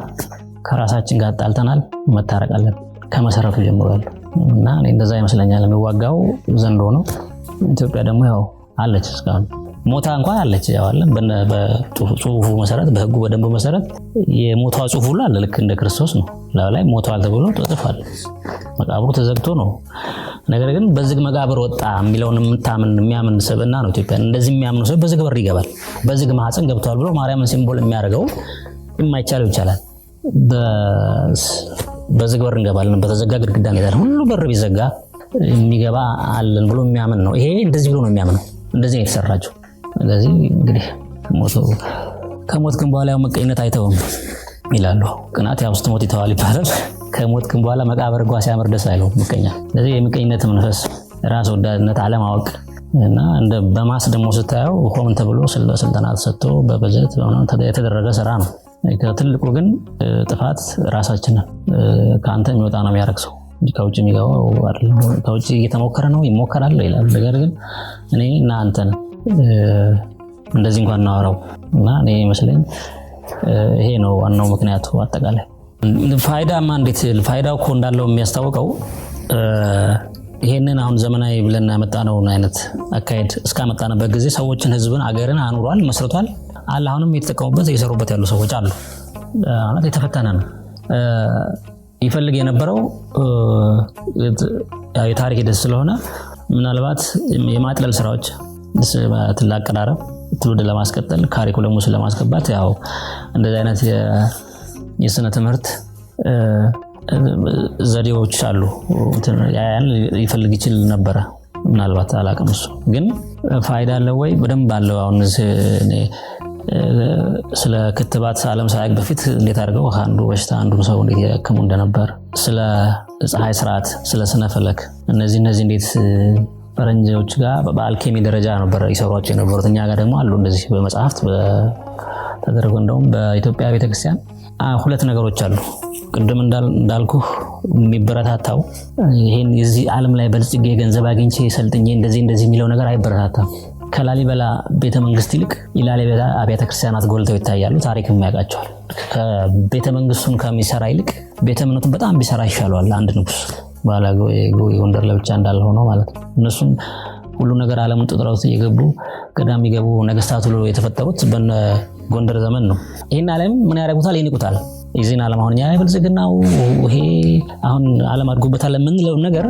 ከራሳችን ጋር ጣልተናል፣ መታረቅ አለን ከመሰረቱ ጀምሮ ያለው እና እኔ እንደዛ ይመስለኛል። የሚዋጋው ዘንዶ ነው። ኢትዮጵያ ደግሞ ያው አለች እስካሁን ሞታ እንኳን አለች። ያው አለ በጽሁፉ መሰረት በህጉ በደንብ መሰረት የሞቷ ጽሁፍ ሁሉ አለ። ልክ እንደ ክርስቶስ ነው። ላይ ሞቷል ተብሎ ተጽፏል። መቃብሩ ተዘግቶ ነው። ነገር ግን በዝግ መቃብር ወጣ የሚለውን የሚያምን ሰብና ነው ኢትዮጵያ። እንደዚህ የሚያምኑ ሰው በዝግ በር ይገባል፣ በዝግ ማህፀን ገብቷል ብሎ ማርያምን ሲምቦል የሚያደርገው የማይቻለው ይቻላል። በዝግ በር እንገባለን፣ በተዘጋ ግድግዳ እንሄዳለን። ሁሉ በር ቢዘጋ የሚገባ አለን ብሎ የሚያምን ነው። ይሄ እንደዚህ ብሎ ነው የሚያምነው። እንደዚህ ነው የተሰራቸው። ስለዚህ እንግዲህ ከሞትክም በኋላ ያው ምቀኝነት አይተውም ይላሉ። ቅናት ያው ስትሞት ይተዋል ይባላል። ከሞትክም በኋላ መቃብር ጓ ሲያምር ደስ አይለውም ምቀኛ። ስለዚህ የምቀኝነት መንፈስ፣ ራስ ወዳድነት፣ አለማወቅ እና እንደ በማስ ደግሞ ስታየው ሆን ተብሎ ስልጠና ተሰጥቶ በበጀት የተደረገ ስራ ነው። ትልቁ ግን ጥፋት ራሳችንን ከአንተ የሚወጣ ነው የሚያረክሰው እንጂ ከውጭ የሚገባው አይደለም። ከውጭ እየተሞከረ ነው ይሞከራል ይላል። ነገር ግን እኔ እና አንተ እንደዚህ እንኳን እናወራው እና እኔ ይመስለኝ ይሄ ነው ዋናው ምክንያቱ። አጠቃላይ ፋይዳማ እንዴት ፋይዳው እኮ እንዳለው የሚያስታውቀው ይሄንን አሁን ዘመናዊ ብለን ያመጣነውን አይነት አካሄድ እስካመጣንበት ጊዜ ሰዎችን፣ ህዝብን፣ አገርን አኑሯል፣ መስርቷል አለ። አሁንም የተጠቀሙበት እየሰሩበት ያሉ ሰዎች አሉ። ማለት የተፈተነ ነው። ይፈልግ የነበረው የታሪክ ሂደት ስለሆነ ምናልባት የማጥለል ስራዎች ትላቀራረብ ትውልድ ለማስቀጠል ካሪኩለም ውስጥ ለማስገባት ያው እንደዚህ አይነት የስነ ትምህርት ዘዴዎች አሉ። ያን ይፈልግ ይችል ነበረ ምናልባት አላውቅም። እሱ ግን ፋይዳ አለው ወይ? በደንብ አለው። አሁን ስለ ክትባት ዓለም ሳያውቅ በፊት እንዴት አድርገው አንዱ በሽታ አንዱን ሰው እንዴት ያከሙ እንደነበር፣ ስለ ፀሐይ ስርዓት፣ ስለ ስነ ፈለክ እነዚህ እንዴት ፈረንጆች ጋር በአልኬሚ ደረጃ ነበር ይሰሯቸው የነበሩት። እኛ ጋር ደግሞ አሉ እንደዚህ በመጽሐፍት ተደርጎ። እንደውም በኢትዮጵያ ቤተክርስቲያን ሁለት ነገሮች አሉ። ቅድም እንዳልኩ የሚበረታታው ይሄን የዚህ ዓለም ላይ በልጽጌ ገንዘብ አግኝቼ ሰልጥኜ እንደዚህ የሚለው ነገር አይበረታታም። ከላሊበላ ቤተመንግስት ይልቅ የላሊበላ አብያተ ክርስቲያናት ጎልተው ይታያሉ። ታሪክም ያውቃቸዋል። ከቤተመንግስቱን ከሚሰራ ይልቅ ቤተእምነቱን በጣም ቢሰራ ይሻለዋል። አንድ ንጉስ ባላጎ የጎንደር ለብቻ እንዳልሆነው ማለት ነው። እነሱም ሁሉ ነገር ዓለምን ጥጥረውት እየገቡ ገዳም ይገቡ ነገስታት ሁሉ የተፈጠሩት በነ ጎንደር ዘመን ነው። ይሄን ዓለም ምን ያደርጉታል? ይንቁታል። የዚህን ዓለም አሁን ብልጽግናው ይሄ አሁን ዓለም አድጎበታል የምንለው ነገር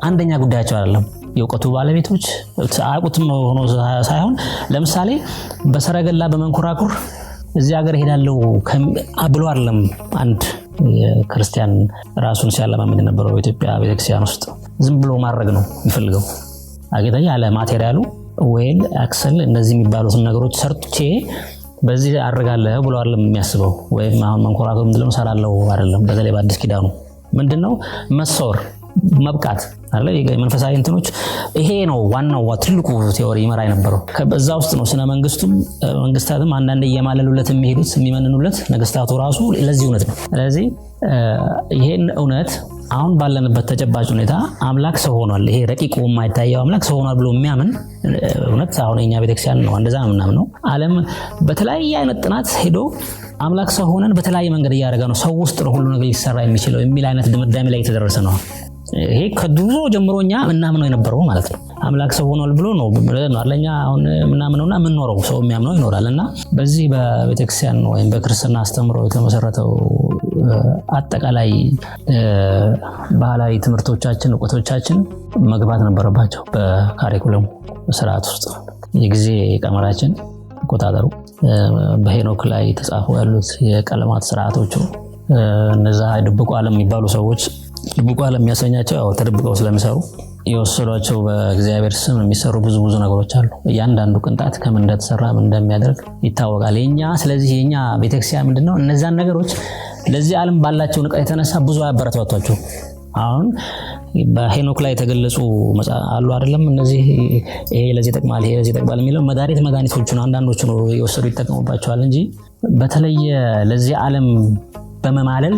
አንደኛ ጉዳያቸው አይደለም። የእውቀቱ ባለቤቶች አያውቁትም ሆኖ ሳይሆን ለምሳሌ በሰረገላ በመንኮራኩር እዚህ ሀገር ሄዳለው ብሎ አይደለም አንድ ክርስቲያን ራሱን ሲያለማመድ የነበረው በኢትዮጵያ ቤተክርስቲያን ውስጥ ዝም ብሎ ማድረግ ነው የሚፈልገው። አገታኛ ያለ ማቴሪያሉ ወይል አክሰል እነዚህ የሚባሉትን ነገሮች ሰርቼ በዚህ አድርጋለሁ ብሎ አይደለም የሚያስበው። ወይም አሁን መንኮራኩር ምንድነው ሰራለው አይደለም። በተለይ በአዲስ ኪዳኑ ምንድነው መሶር መብቃት አለ። የመንፈሳዊ እንትኖች ይሄ ነው ዋናው ትልቁ ቲዮሪ ይመራ የነበረው። ከዛ ውስጥ ነው ስነ መንግስቱም መንግስታትም አንዳንድ እየማለሉለት የሚሄዱት የሚመንኑለት ነገስታቱ ራሱ ለዚህ እውነት ነው። ስለዚህ ይሄን እውነት አሁን ባለንበት ተጨባጭ ሁኔታ አምላክ ሰው ሆኗል፣ ይሄ ረቂቁ የማይታየው አምላክ ሰው ሆኗል ብሎ የሚያምን እውነት አሁን የኛ ቤተክርስቲያን ነው እንደዛ ነው ምናምን ነው። ዓለም በተለያየ አይነት ጥናት ሄዶ አምላክ ሰው ሆነን በተለያየ መንገድ እያደረገ ነው፣ ሰው ውስጥ ነው ሁሉ ነገር ሊሰራ የሚችለው የሚል አይነት ድምዳሜ ላይ የተደረሰ ነው። ይሄ ከድሮ ጀምሮኛ ምናምነው የነበረው ማለት ነው። አምላክ ሰው ሆኗል ብሎ ነው አለኛ አሁን ምናምነውና ምንኖረው ሰው የሚያምነው ይኖራልና በዚህ በቤተክርስቲያን ወይም በክርስትና አስተምሮ የተመሰረተው አጠቃላይ ባህላዊ ትምህርቶቻችን እውቀቶቻችን መግባት ነበረባቸው በካሪኩለም ስርዓት ውስጥ። የጊዜ ቀመራችን ቆጣጠሩ በሄኖክ ላይ ተጻፉ ያሉት የቀለማት ስርዓቶቹ እነዛ ድብቁ ዓለም የሚባሉ ሰዎች ድብቁ ዓለም የሚያሰኛቸው ያው ተደብቀው ስለሚሰሩ የወሰዷቸው በእግዚአብሔር ስም የሚሰሩ ብዙ ነገሮች አሉ። እያንዳንዱ ቅንጣት ከምን እንደተሰራ ምን እንደሚያደርግ ይታወቃል። ስለዚህ የኛ ቤተክርስቲያን ምንድነው እነዛን ነገሮች ለዚህ ዓለም ባላቸው ንቃት የተነሳ ብዙ ያበረታቷቸው። አሁን በሄኖክ ላይ የተገለጹ አሉ አይደለም እነዚህ ይሄ ለዚህ ተቅማል ይሄ ለዚህ ተቅማል የሚለው መድኃኒቶቹን አንዳንዶቹ ነው የወሰዱ ይጠቀሙባቸዋል እንጂ በተለየ ለዚህ ዓለም በመማለል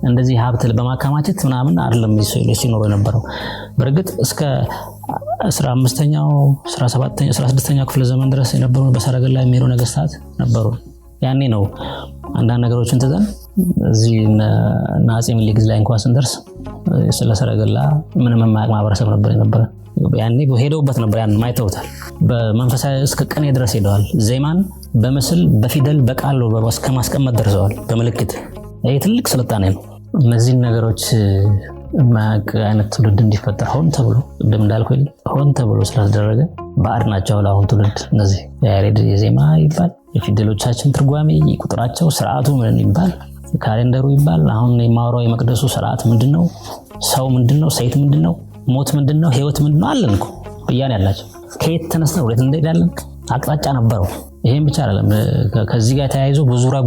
እንደዚህ ሀብት በማከማቸት ምናምን አይደለም ሲኖሩ የነበረው። በእርግጥ እስከ 15ኛው 17ኛው 16ኛው ክፍለ ዘመን ድረስ የነበሩ በሰረገላ የሚሄዱ ነገስታት ነበሩ። ያኔ ነው አንዳንድ ነገሮችን ትተን እዚህ አፄ ምኒልክ ላይ እንኳን ስንደርስ ስለ ሰረገላ ምንም የማያውቅ ማህበረሰብ ነበር። ያኔ ሄደውበት ነበር። ያን ማይተውታል። በመንፈሳዊ እስከ ቅኔ ድረስ ሄደዋል። ዜማን በምስል በፊደል በቃል እስከ ማስቀመጥ ደርሰዋል በምልክት። ይሄ ትልቅ ስልጣኔ ነው። እነዚህን ነገሮች ማቅ አይነት ትውልድ እንዲፈጠር ሆን ተብሎ እንደም እንዳልኩኝ ሆን ተብሎ ስላደረገ ባዕድ ናቸው ለአሁን ትውልድ። እነዚህ የያሬድ የዜማ ይባል የፊደሎቻችን ትርጓሜ ቁጥራቸው ስርዓቱ ምን ይባል ካሌንደሩ ይባል አሁን የማወራው የመቅደሱ ስርዓት ምንድነው? ሰው ምንድነው? ሴት ምንድነው? ሞት ምንድነው? ህይወት ምንድነው? አለን እኮ ብያን ያላቸው ከየት ተነስተን ወዴት እንሄዳለን? አቅጣጫ ነበረው። ይሄን ብቻ አይደለም። ከዚህ ጋር ተያይዞ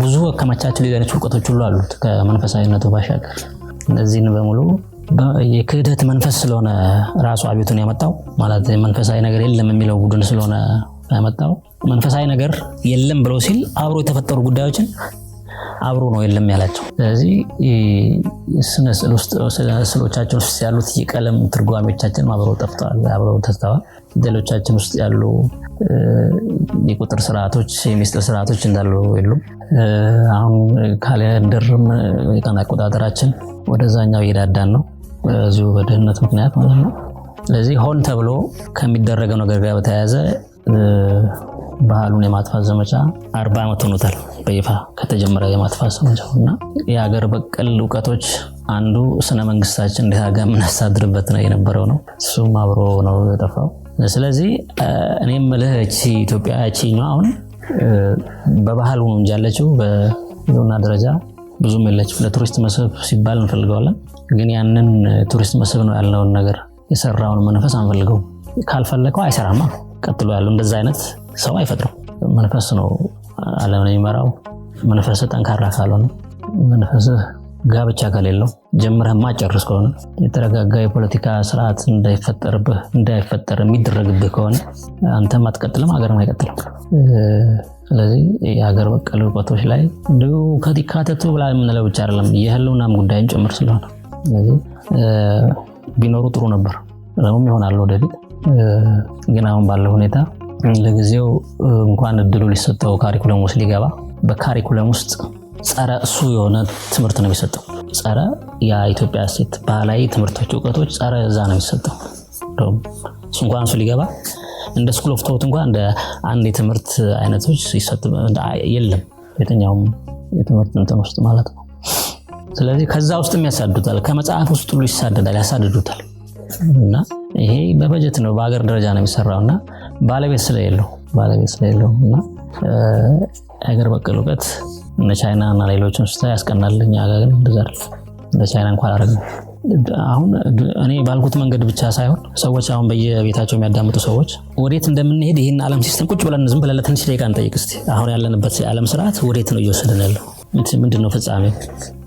ብዙ ከመቻቸው ሊገነች እውቀቶች ሁሉ አሉት ከመንፈሳዊነቱ ባሻገር። እነዚህን በሙሉ የክህደት መንፈስ ስለሆነ ራሱ አብዮቱን ያመጣው ማለት መንፈሳዊ ነገር የለም የሚለው ቡድን ስለሆነ ያመጣው መንፈሳዊ ነገር የለም ብሎ ሲል አብሮ የተፈጠሩ ጉዳዮችን አብሮ ነው የለም ያላቸው። ስለዚህ ስዕሎቻችን ውስጥ ያሉት የቀለም ትርጓሜዎቻችን አብረው ጠፍተዋል፣ አብረው ተስተዋል። ፊደሎቻችን ውስጥ ያሉ የቁጥር ስርዓቶች፣ የሚስጥር ስርዓቶች እንዳሉ የሉም። አሁን ካሌንደርም የቀን አቆጣጠራችን ወደዛኛው እየዳዳን ነው በዚሁ በድህነት ምክንያት ማለት ነው። ስለዚህ ሆን ተብሎ ከሚደረገው ነገር ጋር በተያያዘ ባህሉን የማጥፋት ዘመቻ 40 ዓመት ሆኖታል በይፋ ከተጀመረ የማጥፋት ዘመቻው እና የሀገር በቀል እውቀቶች አንዱ ስነ መንግስታችን እንዴት አድርገን የምናስተዳድርበት ነው የነበረው ነው። እሱም አብሮ ነው የጠፋው። ስለዚህ እኔም ልህ ኢትዮጵያ እቺኛው አሁን በባህሉ ነው እንጂ ያለችው በዞና ደረጃ ብዙም የለችም። ለቱሪስት መስህብ ሲባል እንፈልገዋለን፣ ግን ያንን ቱሪስት መስህብ ነው ያልነውን ነገር የሰራውን መንፈስ አንፈልገው። ካልፈለከው አይሰራማ። ቀጥሎ ያለው እንደዛ አይነት ሰው አይፈጥረው። መንፈስ ነው ዓለምን የሚመራው። መንፈስ ጠንካራ ካልሆነ፣ መንፈስ ጋብቻ ከሌለው፣ ጀምረህ ማጨርስ ከሆነ፣ የተረጋጋ የፖለቲካ ስርዓት እንዳይፈጠር የሚደረግብህ ከሆነ አንተም አትቀጥልም፣ ሀገርም አይቀጥልም። ስለዚህ የሀገር በቀል እውቀቶች ላይ እንዲሁ ከቲካተቱ ብላ የምንለው ብቻ አይደለም የህልውናም ጉዳይም ጭምር ስለሆነ ስለዚህ ቢኖሩ ጥሩ ነበር። ለምን ይሆናል ወደፊት። ግን አሁን ባለው ሁኔታ ለጊዜው እንኳን እድሉ ሊሰጠው ካሪኩለም ውስጥ ሊገባ በካሪኩለም ውስጥ ጸረ እሱ የሆነ ትምህርት ነው የሚሰጠው። ጸረ የኢትዮጵያ ሴት ባህላዊ ትምህርቶች፣ እውቀቶች ጸረ እዛ ነው የሚሰጠው። እንኳን እሱ ሊገባ እንደ ስኩል ኦፍ ቶት እንኳን እንደ አንድ የትምህርት አይነቶች ይሰጥ የለም የትኛውም የትምህርት እንትን ውስጥ ማለት ነው። ስለዚህ ከዛ ውስጥም ያሳድዱታል፣ ከመጽሐፍ ውስጥ ሁሉ ያሳድዱታል። እና ይሄ በበጀት ነው በአገር ደረጃ ነው የሚሰራውና ባለቤት ስለሌለው እና አገር በቀል እውቀት እነ ቻይና እና ሌሎችን ውስጥ ያስቀናልኝ አገር እንደዛ አይደል። እንደ ቻይና እንኳን አረጋግጥ አሁን እኔ ባልኩት መንገድ ብቻ ሳይሆን ሰዎች አሁን በየቤታቸው የሚያዳምጡ ሰዎች ወዴት እንደምንሄድ ይሄን ዓለም ሲስተም ቁጭ ብለን ዝም ብለን ለትንሽ ደቂቃ እንጠይቅ እስቲ። አሁን ያለንበት የዓለም ስርዓት ወዴት ነው እየወሰደን ያለው? ምንድነው ፍጻሜው?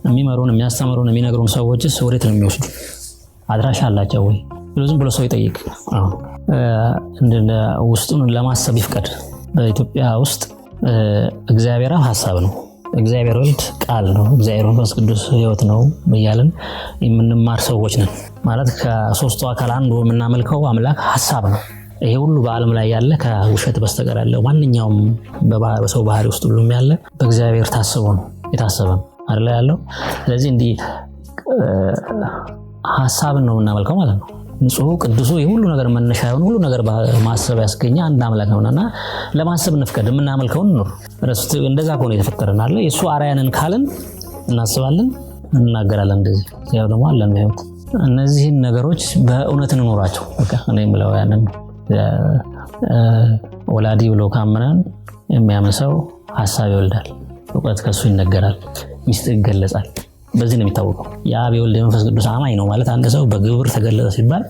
የሚመሩን የሚያስተምሩን የሚነግሩን ሰዎችስ ወዴት ነው የሚወስዱ? አድራሻ አላቸው ወይ? ዝም ብሎ ሰው ይጠይቅ። ውስጡን ለማሰብ ይፍቀድ። በኢትዮጵያ ውስጥ እግዚአብሔር ሐሳብ ነው፣ እግዚአብሔር ወልድ ቃል ነው፣ እግዚአብሔር መንፈስ ቅዱስ ህይወት ነው እያልን የምንማር ሰዎች ነን። ማለት ከሶስቱ አካል አንዱ የምናመልከው አምላክ ሐሳብ ነው። ይሄ ሁሉ በዓለም ላይ ያለ ከውሸት በስተቀር ያለው ማንኛውም በሰው ባህሪ ውስጥ ሁሉ ያለ በእግዚአብሔር ታስቦ ነው የታሰበ አይደል ያለው። ስለዚህ እንዲህ ሐሳብን ነው የምናመልከው ማለት ነው። ንጹህ ቅዱሱ የሁሉ ነገር መነሻ የሆነ ሁሉ ነገር ማሰብ ያስገኛ አንድ አምላክ ነውና ለማሰብ እንፍቀድ፣ የምናመልከውን ነው። እንደዛ ከሆነ የተፈጠረናል። የሱ አርአያንን ካልን እናስባለን፣ እንናገራለን። እንደዚህ ያው ደግሞ አለን ህይወት። እነዚህን ነገሮች በእውነት እንኖራቸው። በቃ እኔ የምለው ያንን ወላዲ ብሎ ካመነን የሚያምን ሰው ሐሳብ ይወልዳል፣ እውቀት ከሱ ይነገራል፣ ሚስጥር ይገለጻል። በዚህ ነው የሚታወቀው። የአብ የወልድ መንፈስ ቅዱስ አማኝ ነው ማለት አንድ ሰው በግብር ተገለጸ ሲባል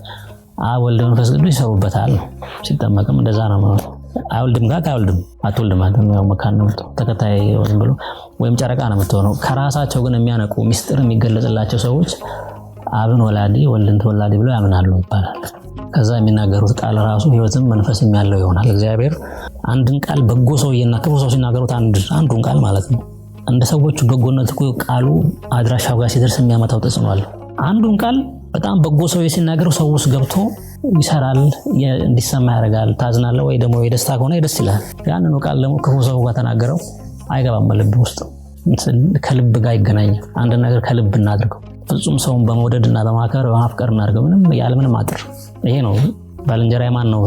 አብ ወልድ መንፈስ ቅዱስ ይሰሩበታል ነው። ሲጠመቅም እንደዛ ነው ማለት። አይወልድም ጋር አይወልድም አትወልድም ማለት ነው። መካን ነው ተከታይ ወይም ብሎ ወይም ጨረቃ ነው የምትሆነው። ከራሳቸው ግን የሚያነቁ ሚስጥር የሚገለጽላቸው ሰዎች አብን ወላዲ ወልድን ተወላዲ ብለው ያምናሉ ይባላል። ከዛ የሚናገሩት ቃል ራሱ ህይወትም መንፈስም ያለው ይሆናል። እግዚአብሔር አንድን ቃል በጎ ሰውዬና ክፉ ሰው ሲናገሩት አንዱን ቃል ማለት ነው እንደ ሰዎቹ በጎነት እኮ ቃሉ አድራሻው ጋር ሲደርስ የሚያመጣው ተጽዕኖ አለ። አንዱን ቃል በጣም በጎ ሰው ሲናገረው ሰው ውስጥ ገብቶ ይሰራል፣ እንዲሰማ ያደርጋል። ታዝናለህ ወይ ደግሞ የደስታ ከሆነ ደስ ይላል። ያንኑ ቃል ደግሞ ክፉ ሰው ጋር ተናገረው አይገባም በልብ ውስጥ፣ ከልብ ጋር ይገናኛል። አንድ ነገር ከልብ እናድርገው። ፍጹም ሰውን በመውደድና በማክበር በማፍቀር እናድርገው፣ ምንም ያለምንም አጥር። ይሄ ነው ባልንጀራዬ ማን ነው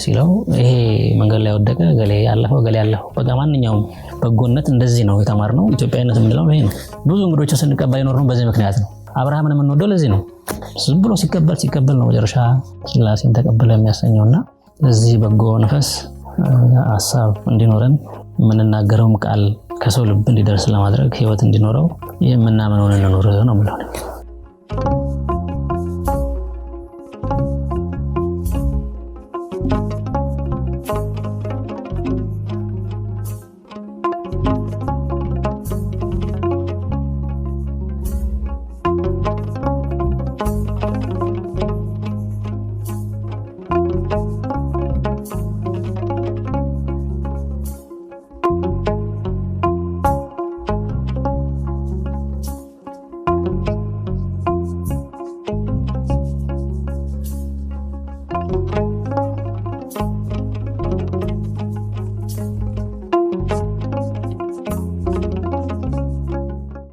ሲለው ይሄ መንገድ ላይ ወደቀ ገሌ ያለፈው ገሌ ያለፈው። በቃ ማንኛውም በጎነት እንደዚህ ነው የተማርነው። ኢትዮጵያዊነት የምንለው ይሄ ነው። ብዙ እንግዶችን ስንቀበል የኖርነው በዚህ ምክንያት ነው። አብርሃምን የምንወደው ለዚህ ነው። ዝም ብሎ ሲቀበል ነው መጨረሻ ሥላሴን ተቀበለ የሚያሰኘውና ለዚህ በጎ ነፍስ ሐሳብ እንዲኖረን የምንናገረውም ቃል ከሰው ልብ እንዲደርስ ለማድረግ ህይወት እንዲኖረው የምናምነውን እንኖር ነው የምለው።